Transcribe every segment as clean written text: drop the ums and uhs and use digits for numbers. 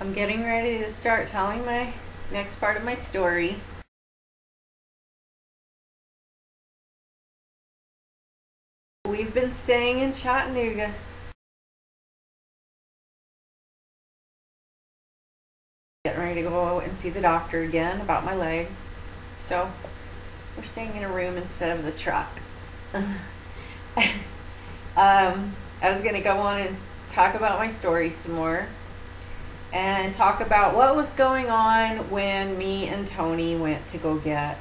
I'm getting ready to start telling my next part of my story. We've been staying in Chattanooga. Getting ready to go and see the doctor again about my leg. So we're staying in a room instead of the truck. I was going to go on and talk about my story some more and talk about what was going on when me and Tony went to go get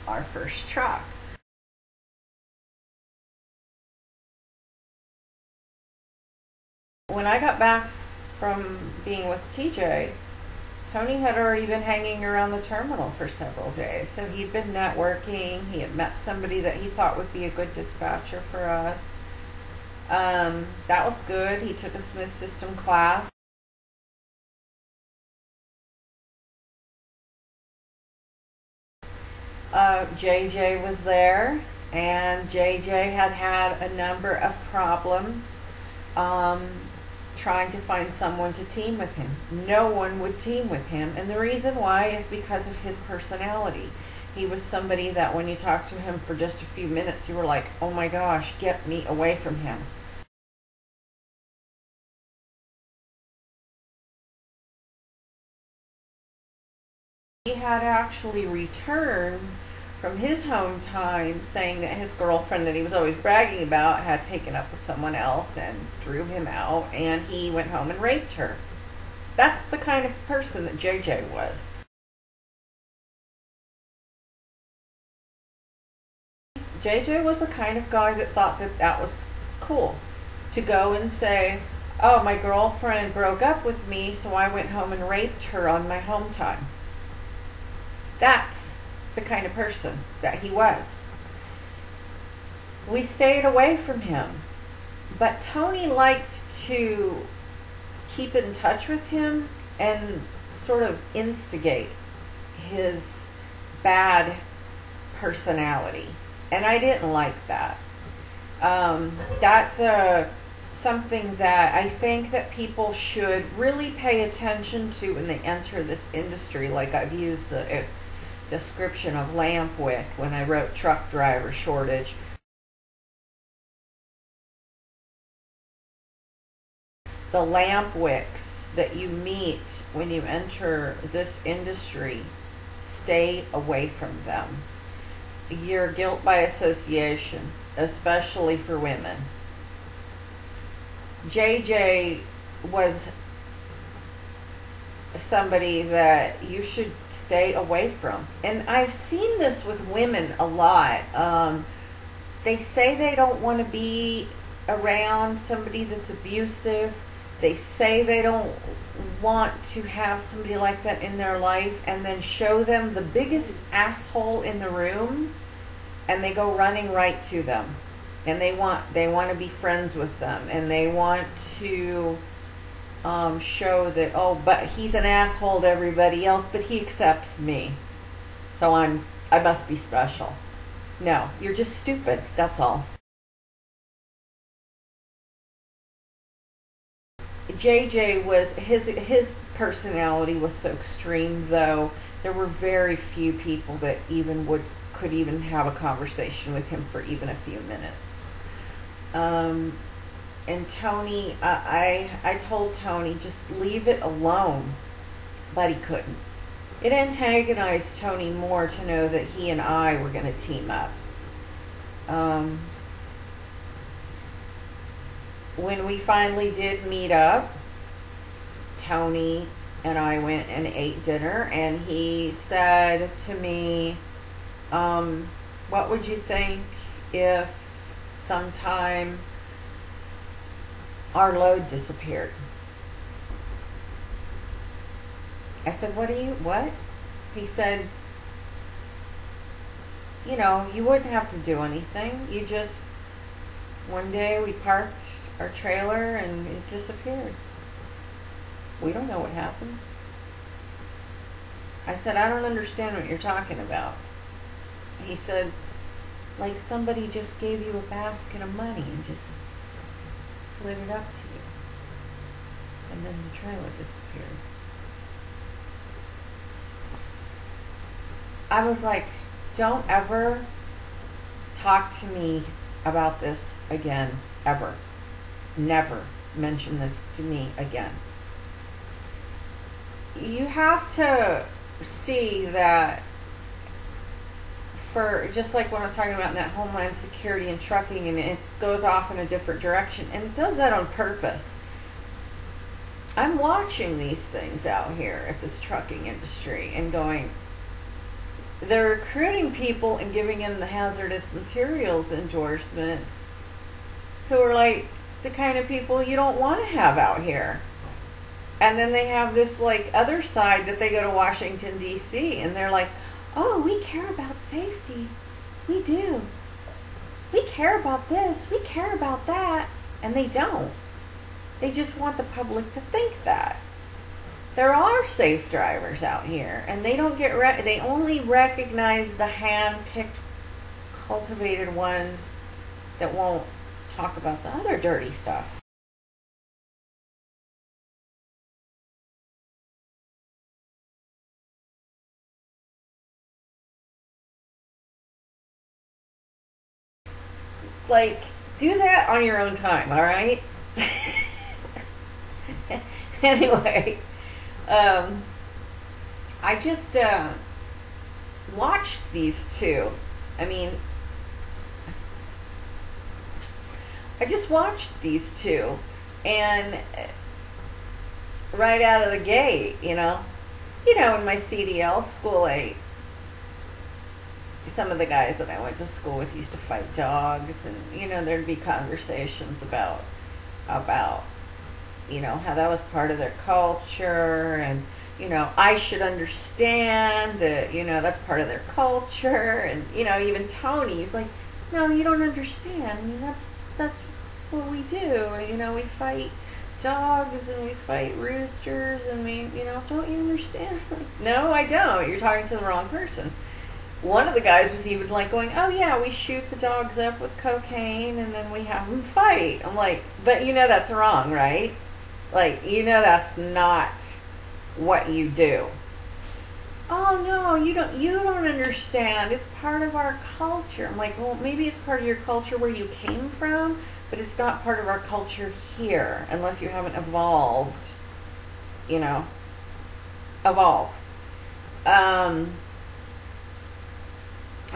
our first truck. When I got back from being with TJ, Tony had already been hanging around the terminal for several days. So he'd been networking. He had met somebody that he thought would be a good dispatcher for us. That was good. He took a Smith System class. JJ was there, and JJ had had a number of problems trying to find someone to team with him. No one would team with him, and the reason why is because of his personality. He was somebody that when you talked to him for just a few minutes, you were like, oh my gosh, get me away from him. He had actually returned from his home time saying that his girlfriend that he was always bragging about had taken up with someone else and threw him out, and he went home and raped her. That's the kind of person that JJ was. JJ was the kind of guy that thought that that was cool. To go and say, oh, my girlfriend broke up with me, so I went home and raped her on my home time. That's the kind of person that he was. We stayed away from him, but Tony liked to keep in touch with him and sort of instigate his bad personality, and I didn't like that. That's something that I think that people should really pay attention to when they enter this industry. Like I've used the description of lamp wick when I wrote truck driver shortage. The lamp wicks that you meet when you enter this industry, stay away from them. You're guilt by association, especially for women. JJ was somebody that you should stay away from. And I've seen this with women a lot. They say they don't want to be around somebody that's abusive. They say they don't want to have somebody like that in their life, and then show them the biggest asshole in the room, and they go running right to them. And they want to be friends with them, and they want to show that, oh, but he's an asshole to everybody else, but he accepts me, so I must be special. No, you're just stupid. That's all. JJ was his personality was so extreme, though there were very few people that could even have a conversation with him for even a few minutes. And Tony, I told Tony, just leave it alone, but he couldn't. It antagonized Tony more to know that he and I were going to team up. When we finally did meet up, Tony and I went and ate dinner, and he said to me, what would you think if sometime our load disappeared? I said, what? He said, you wouldn't have to do anything. You just, one day we parked our trailer and it disappeared. We don't know what happened. I said, I don't understand what you're talking about. He said, like somebody just gave you a basket of money and just slid it up to you, and then the trailer disappeared. I was like, don't ever talk to me about this again, ever. Never mention this to me again. You have to see that, for just like when I was talking about in that Homeland Security and trucking, and it goes off in a different direction, and it does that on purpose. I'm watching these things out here at this trucking industry and going, they're recruiting people and giving them the hazardous materials endorsements who are like the kind of people you don't want to have out here. And then they have this like other side that they go to Washington, D.C. and they're like, oh, we care about safety. We do. We care about this. We care about that. And they don't. They just want the public to think that. There are safe drivers out here, and they don't get they only recognize the hand-picked, cultivated ones that won't talk about the other dirty stuff. Like, do that on your own time, all right? Anyway, I just watched these two. I mean, I just watched these two, and right out of the gate, in my CDL school, some of the guys that I went to school with used to fight dogs, and there'd be conversations about how that was part of their culture, and I should understand that that's part of their culture, and even Tony's like, no, you don't understand. I mean, that's what we do. We fight dogs and we fight roosters, and we don't you understand? Like, no, I don't. You're talking to the wrong person. One of the guys was even like going, oh yeah, we shoot the dogs up with cocaine and then we have them fight. I'm like, but that's wrong, right? Like, that's not what you do. Oh no, you don't understand. It's part of our culture. I'm like, well, maybe it's part of your culture where you came from, but it's not part of our culture here unless you haven't evolved. Evolve.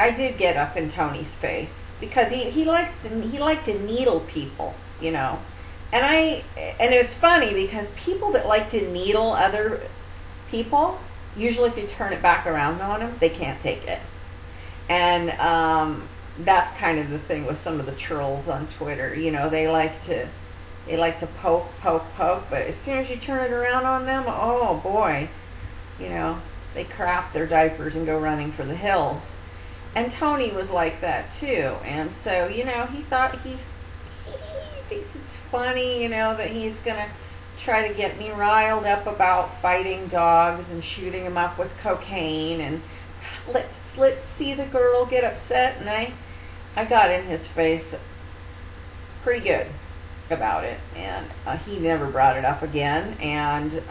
I did get up in Tony's face because he liked to needle people, And it's funny because people that like to needle other people, usually if you turn it back around on them, they can't take it. And that's kind of the thing with some of the trolls on Twitter. They like to poke, but as soon as you turn it around on them, oh boy, they crap their diapers and go running for the hills. And Tony was like that too, and so he thought he thinks it's funny, that he's gonna try to get me riled up about fighting dogs and shooting them up with cocaine, and let's see the girl get upset. And I got in his face pretty good about it, and he never brought it up again. And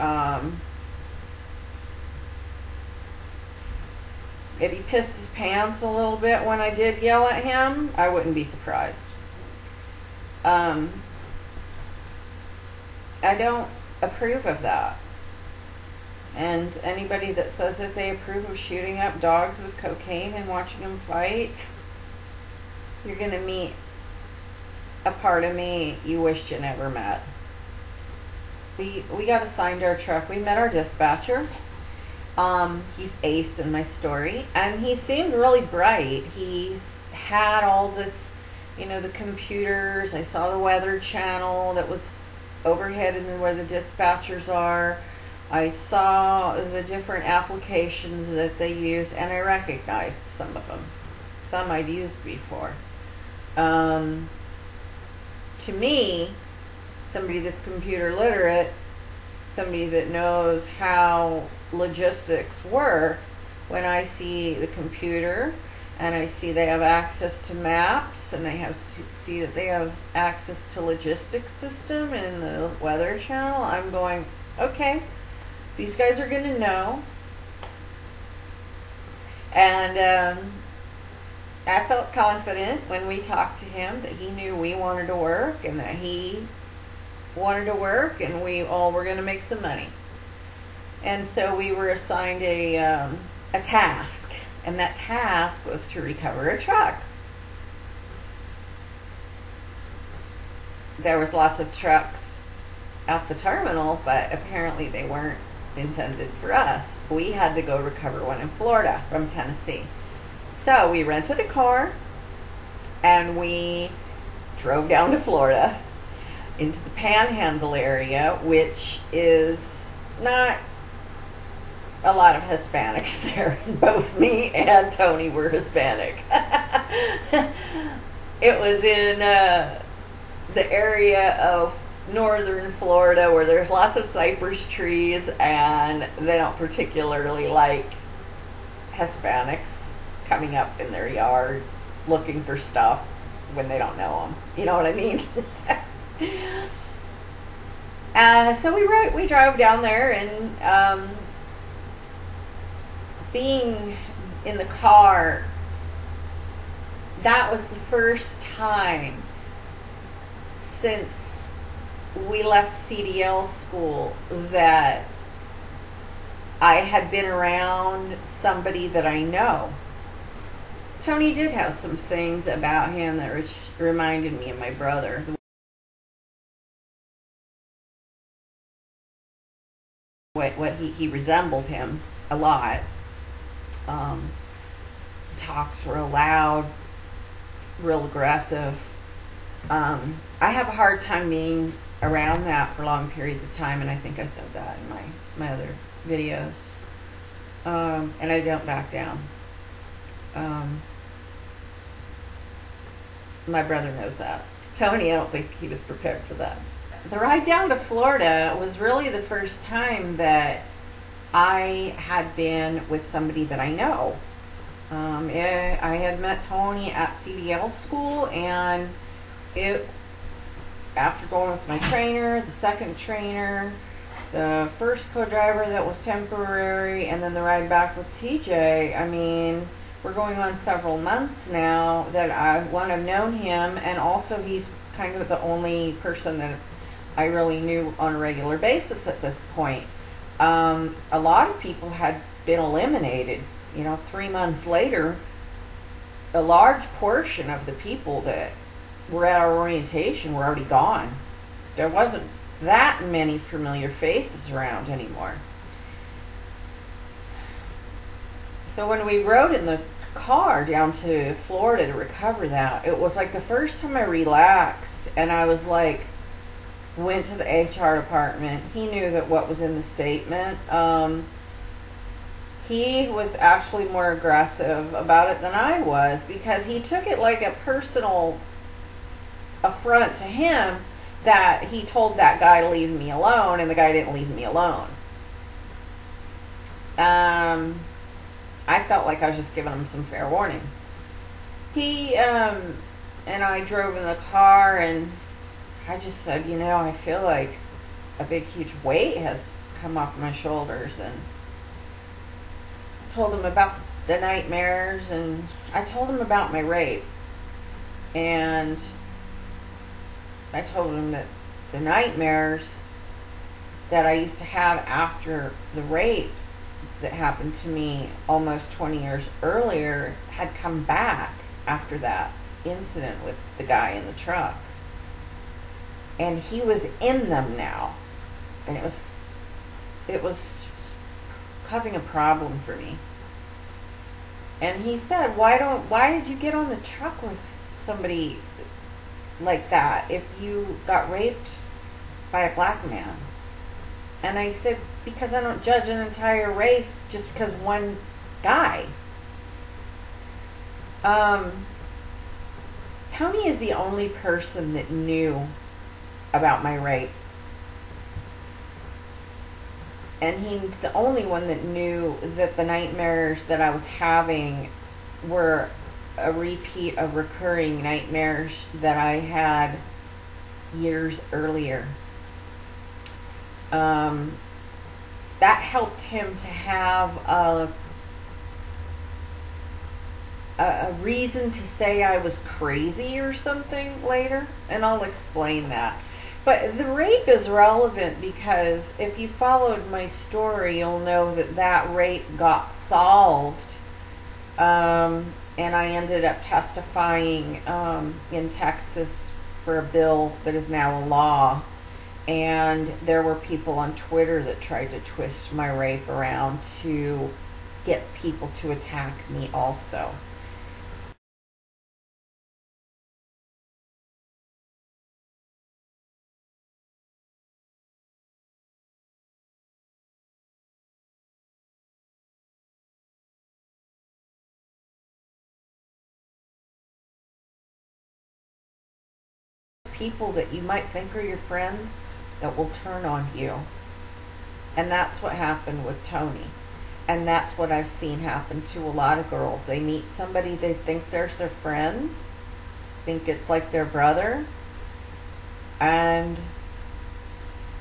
if he pissed his pants a little bit when I did yell at him, I wouldn't be surprised. I don't approve of that. And anybody that says that they approve of shooting up dogs with cocaine and watching them fight, you're going to meet a part of me you wished you never met. We got assigned our truck. We met our dispatcher. He's Ace in my story, and he seemed really bright. He's had all this, the computers. I saw the weather channel that was overhead and where the dispatchers are. I saw the different applications that they use, and I recognized some of them. Some I'd used before. To me, somebody that's computer literate, somebody that knows how logistics work, when I see the computer and I see they have access to maps, and I see that they have access to logistics system and the weather channel, I'm going, okay, these guys are going to know. And I felt confident when we talked to him that he knew we wanted to work and that he wanted to work, and we all were going to make some money. And so we were assigned a task, and that task was to recover a truck. There was lots of trucks at the terminal, but apparently they weren't intended for us. We had to go recover one in Florida from Tennessee. So we rented a car and we drove down to Florida into the Panhandle area, which is not a lot of Hispanics there. Both me and Tony were Hispanic. It was in the area of northern Florida where there's lots of cypress trees, and they don't particularly like Hispanics coming up in their yard looking for stuff when they don't know them. You know what I mean? So we drove down there, and being in the car, that was the first time since we left CDL school that I had been around somebody that I know. Tony did have some things about him that reminded me of my brother. He resembled him a lot. Talks real loud, real aggressive. I have a hard time being around that for long periods of time, and I think I said that in my other videos. And I don't back down. My brother knows that. Tony, I don't think he was prepared for that. The ride down to Florida was really the first time that I had been with somebody that I know. I had met Tony at CDL school, and after going with my trainer, the second trainer, the first co-driver that was temporary, and then the ride back with TJ, I mean, we're going on several months now that I've known him, and also he's kind of the only person that I really knew on a regular basis at this point. A lot of people had been eliminated. 3 months later, a large portion of the people that were at our orientation were already gone. There wasn't that many familiar faces around anymore. So when we rode in the car down to Florida to recover that, it was like the first time I relaxed, and I was like, went to the HR department. He knew that what was in the statement. He was actually more aggressive about it than I was, because he took it like a personal affront to him that he told that guy to leave me alone, and the guy didn't leave me alone. I felt like I was just giving him some fair warning. He and I drove in the car, and I just said, I feel like a big, huge weight has come off my shoulders, and told him about the nightmares, and I told him about my rape, and I told him that the nightmares that I used to have after the rape that happened to me almost 20 years earlier had come back after that incident with the guy in the truck, and he was in them now, and it was causing a problem for me. And he said, why did you get on the truck with somebody like that if you got raped by a black man? And I said, because I don't judge an entire race just because one guy. Tony is the only person that knew about my rape. And he's the only one that knew that the nightmares that I was having were a repeat of recurring nightmares that I had years earlier. That helped him to have a reason to say I was crazy or something later, and I'll explain that. But the rape is relevant because if you followed my story, you'll know that that rape got solved, and I ended up testifying in Texas for a bill that is now a law. And there were people on Twitter that tried to twist my rape around to get people to attack me also. People that you might think are your friends that will turn on you. And that's what happened with Tony. And that's what I've seen happen to a lot of girls. They meet somebody they think there's their friend, think it's like their brother, and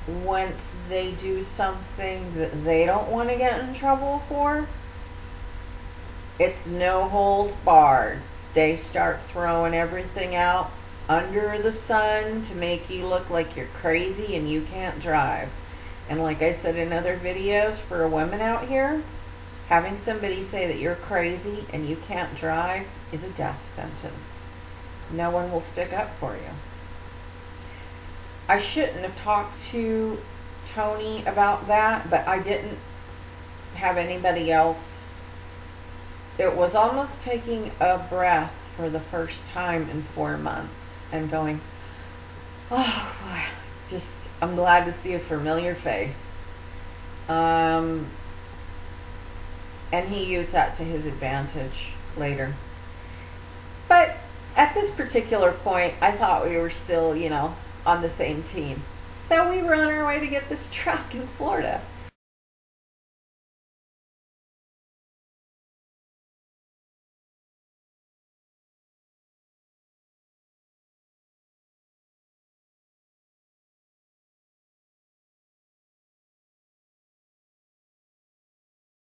once they do something that they don't want to get in trouble for, it's no holds barred. They start throwing everything out under the sun to make you look like you're crazy and you can't drive. And like I said in other videos, for a woman out here, having somebody say that you're crazy and you can't drive is a death sentence. No one will stick up for you. I shouldn't have talked to Tony about that, but I didn't have anybody else. It was almost taking a breath for the first time in 4 months and going, oh boy, just, I'm glad to see a familiar face. And he used that to his advantage later. But at this particular point, I thought we were still, on the same team. So we were on our way to get this truck in Florida.